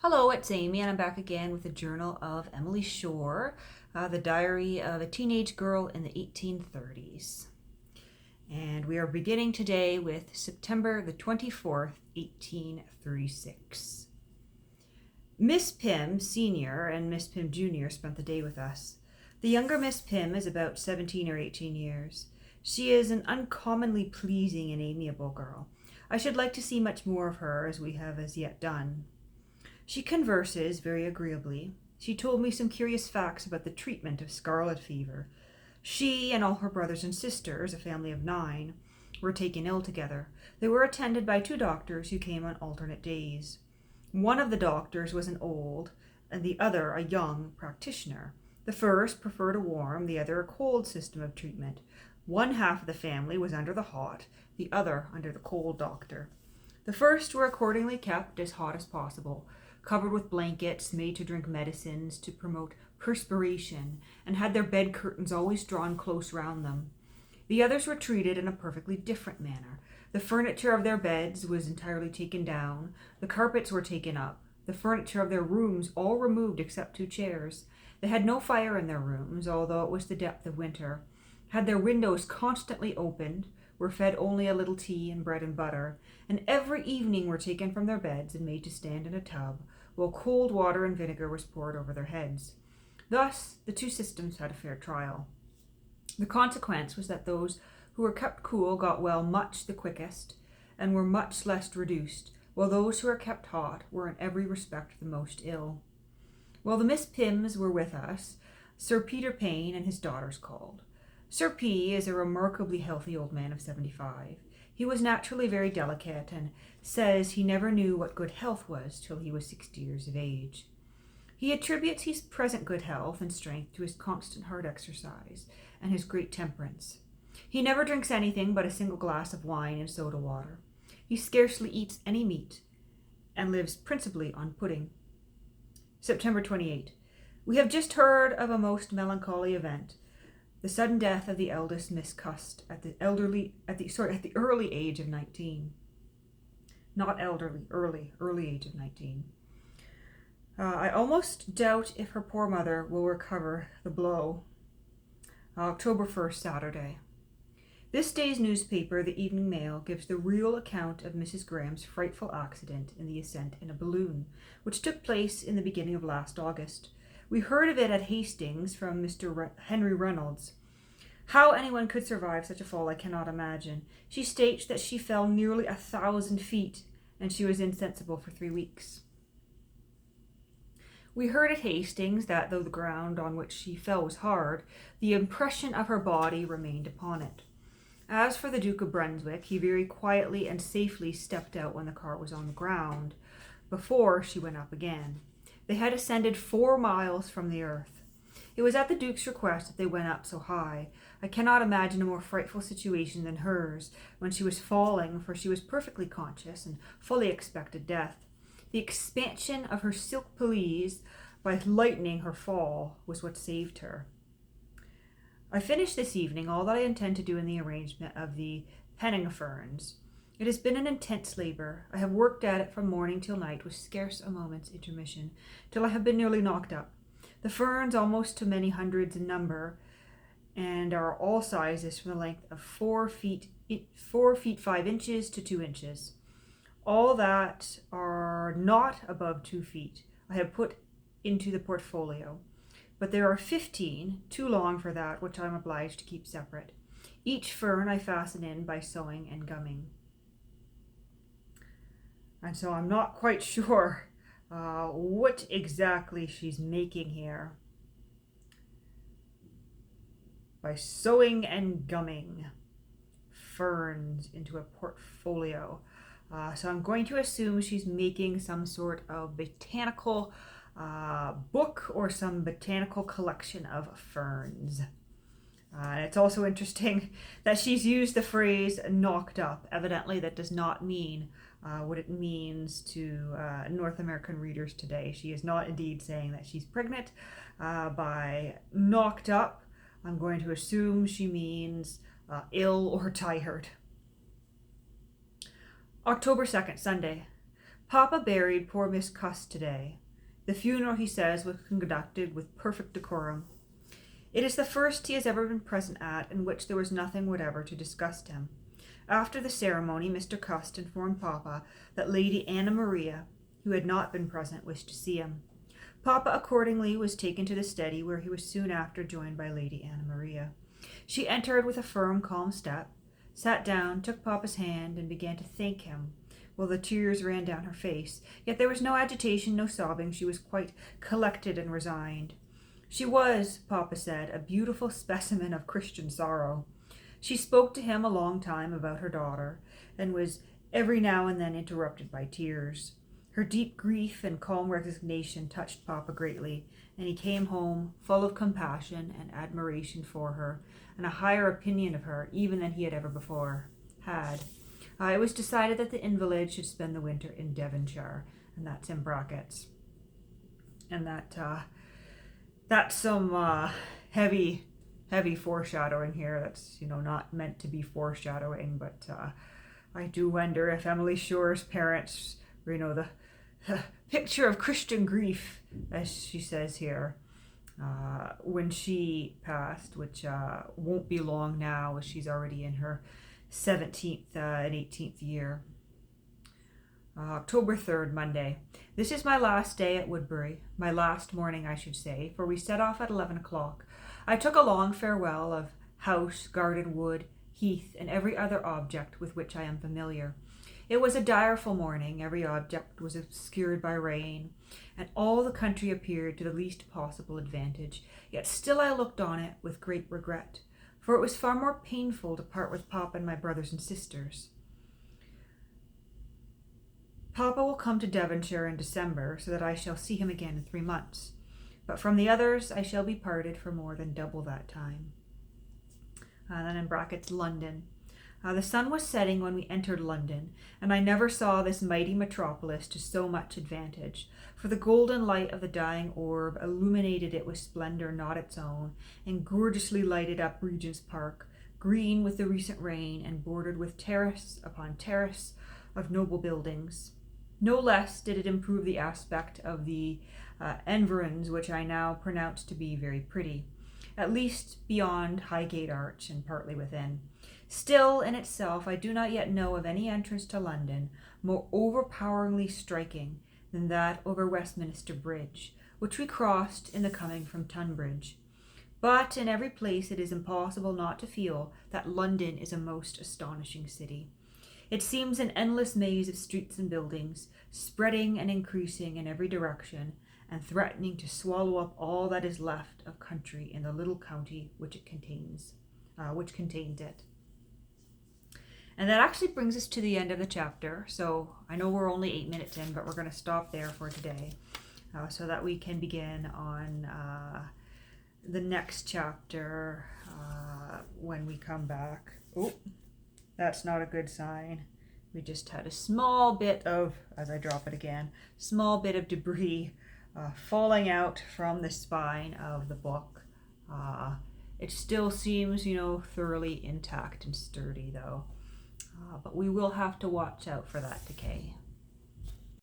Hello, it's Amy, and I'm back again with the Journal of Emily Shore, the diary of a teenage girl in the 1830s. And we are beginning today with September the 24th, 1836. Miss Pym Sr. and Miss Pym Jr. spent the day with us. The younger Miss Pym is about 17 or 18 years. She is an uncommonly pleasing and amiable girl. I should like to see much more of her, as we have as yet done. She converses very agreeably. She told me some curious facts about the treatment of scarlet fever. She and all her brothers and sisters, a family of 9, were taken ill together. They were attended by 2 doctors who came on alternate days. One of the doctors was an old, and the other a young practitioner. The first preferred a warm, the other a cold system of treatment. One half of the family was under the hot, the other under the cold doctor. The first were accordingly kept as hot as possible, covered with blankets, made to drink medicines to promote perspiration, and had their bed curtains always drawn close round them. The others were treated in a perfectly different manner. The furniture of their beds was entirely taken down, the carpets were taken up, the furniture of their rooms all removed except 2 chairs. They had no fire in their rooms, although it was the depth of winter, had their windows constantly opened, were fed only a little tea and bread and butter, and every evening were taken from their beds and made to stand in a tub, while cold water and vinegar was poured over their heads. Thus the 2 systems had a fair trial. The consequence was that those who were kept cool got well much the quickest, and were much less reduced, while those who were kept hot were in every respect the most ill. While the Miss Pyms were with us, Sir Peter Payne and his daughters called. Sir P. is a remarkably healthy old man of 75. He was naturally very delicate, and says he never knew what good health was till he was 60 years of age. He attributes his present good health and strength to his constant hard exercise and his great temperance. He never drinks anything but a single glass of wine and soda water. He scarcely eats any meat, and lives principally on pudding. September 28. We have just heard of a most melancholy event. The sudden death of the eldest Miss Cust at the early age of 19. Not elderly, early age of 19. I almost doubt if her poor mother will recover the blow. October 1st, Saturday. This day's newspaper, the Evening Mail, gives the real account of Mrs. Graham's frightful accident in the ascent in a balloon, which took place in the beginning of last August. We heard of it at Hastings from Mr. Henry Reynolds. How anyone could survive such a fall I cannot imagine. She states that she fell nearly 1,000 feet, and she was insensible for 3 weeks. We heard at Hastings that though the ground on which she fell was hard, the impression of her body remained upon it. As for the Duke of Brunswick, he very quietly and safely stepped out when the car was on the ground, before she went up again. They had ascended 4 miles from the earth. It was at the Duke's request that they went up so high. I cannot imagine a more frightful situation than hers when she was falling, for she was perfectly conscious and fully expected death. The expansion of her silk pelisse by lightening her fall was what saved her. I finished this evening all that I intend to do in the arrangement of the penning ferns. It has been an intense labor. I have worked at it from morning till night with scarce a moment's intermission, till I have been nearly knocked up. The ferns, almost to many hundreds in number, and are all sizes from the length of 4 feet 5 inches to 2 inches. All that are not above 2 feet I have put into the portfolio, but there are 15, too long for that, which I am obliged to keep separate. Each fern I fasten in by sewing and gumming. And so I'm not quite sure what exactly she's making here. By sewing and gumming ferns into a portfolio. So I'm going to assume she's making some sort of botanical book or some botanical collection of ferns. It's also interesting that she's used the phrase knocked up. Evidently that does not mean what it means to North American readers today. She is not indeed saying that she's pregnant. By knocked up, I'm going to assume she means ill or tired. October 2nd, Sunday. Papa buried poor Miss Cuss today. The funeral, he says, was conducted with perfect decorum. It is the first he has ever been present at in which there was nothing whatever to disgust him. After the ceremony, Mr. Cust informed Papa that Lady Anna Maria, who had not been present, wished to see him. Papa accordingly was taken to the study, where he was soon after joined by Lady Anna Maria. She entered with a firm, calm step, sat down, took Papa's hand, and began to thank him, while the tears ran down her face. Yet there was no agitation, no sobbing. She was quite collected and resigned. She was, Papa said, a beautiful specimen of Christian sorrow. She spoke to him a long time about her daughter, and was every now and then interrupted by tears. Her deep grief and calm resignation touched Papa greatly, and he came home full of compassion and admiration for her, and a higher opinion of her even than he had ever before had. It was decided that the invalid should spend the winter in Devonshire, and that's in brackets. And that's some heavy foreshadowing here. That's, not meant to be foreshadowing, but I do wonder if Emily Shore's parents, the picture of Christian grief, as she says here, when she passed, which won't be long now, as she's already in her 17th and 18th year. October 3rd, Monday. This is my last day at Woodbury, my last morning, I should say, for we set off at 11 o'clock. I took a long farewell of house, garden, wood, heath, and every other object with which I am familiar. It was a direful morning. Every object was obscured by rain, and all the country appeared to the least possible advantage. Yet still I looked on it with great regret, for it was far more painful to part with Papa and my brothers and sisters. Papa will come to Devonshire in December, so that I shall see him again in 3 months. But from the others I shall be parted for more than double that time. Then in brackets, London. The sun was setting when we entered London, and I never saw this mighty metropolis to so much advantage, for the golden light of the dying orb illuminated it with splendor not its own, and gorgeously lighted up Regent's Park, green with the recent rain, and bordered with terrace upon terrace of noble buildings. No less did it improve the aspect of the environs, which I now pronounce to be very pretty, at least beyond Highgate Arch and partly within. Still, in itself, I do not yet know of any entrance to London more overpoweringly striking than that over Westminster Bridge, which we crossed in the coming from Tunbridge. But in every place it is impossible not to feel that London is a most astonishing city. It seems an endless maze of streets and buildings, spreading and increasing in every direction, and threatening to swallow up all that is left of country in the little county which contains it. And that actually brings us to the end of the chapter. So I know we're only 8 minutes in, but we're going to stop there for today, so that we can begin on the next chapter when we come back. Oh, that's not a good sign. We just had a small bit of, as I drop it again, small bit of debris falling out from the spine of the book. It still seems, thoroughly intact and sturdy, though. But we will have to watch out for that decay.